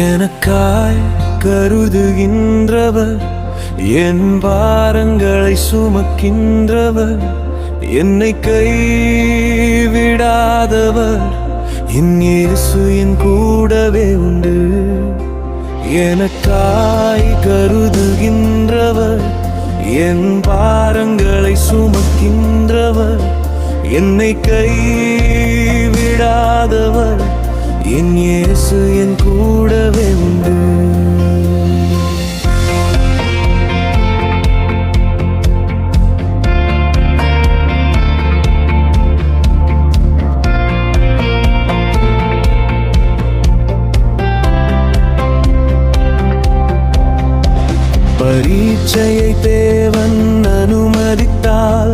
எனக்காய் கருதுகின்றவர், என் பாரங்களை சுமக்கின்றவர், என்னை கைவிடாதவர், என் இயேசு என் கூடவே உண்டு. எனக்காய் கருதுகின்றவர், என் பாரங்களை சுமக்கின்றவர், என்னை கைவிடாதவர், என் இயேசு என் கூடவே உண்டு. பரீட்சையை தேவன் அனுமதித்தால்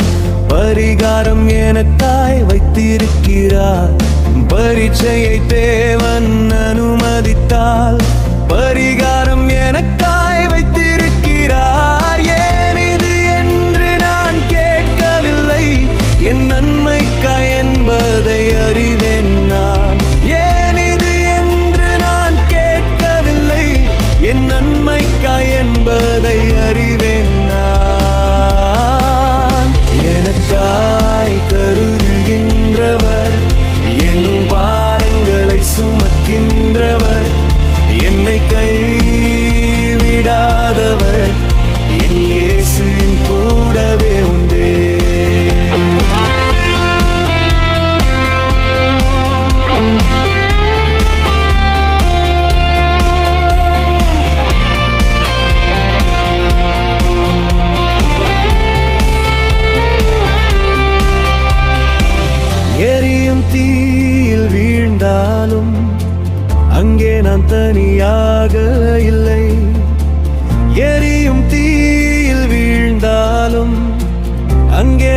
பரிகாரம் எனக்காய் வைத்திருக்கிறார். பரீட்சையை தேவன் அனுமதித்தால் பரிகாரம் எனக்காய் வைத்திருக்கிறார். ஏன் இது என்று நான் கேட்கவில்லை, என் நன்மைக்காய் என்பதை அறிவேன் நான். ஏன் இது என்று நான் கேட்கவில்லை, என் நன்மைக்காய் என்பதை அறிவேன் நான். எனக்காய் கருதுகின்றவர், என் பாரங்களை சுமக்கின்றவர், என்னை கைவிடாதவர், என் இயேசு என் கூடவே உண்டு. எரியும் தீயில் வீழ்ந்தாலும் அங்கே நான் தனியாக இல்லை. எரியும் தீயில் வீழ்ந்தாலும் அங்கே